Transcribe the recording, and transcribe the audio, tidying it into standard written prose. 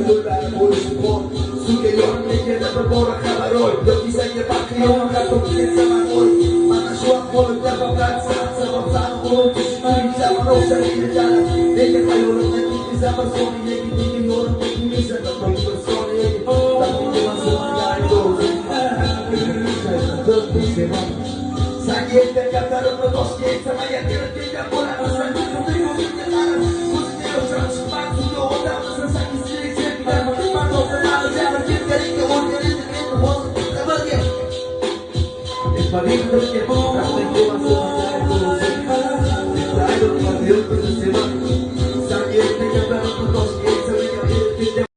yo'llari bo'lishi bor. Suvga yorib kelganda bir bora xabaroy, yoki senga baxtli yo'llar topib ketsaman oy. Mana shu ahvolda faqat sabab sani qo'l tushmay zaman o'xshaydi jalab. Lekin hayolimdan ikki zamir soni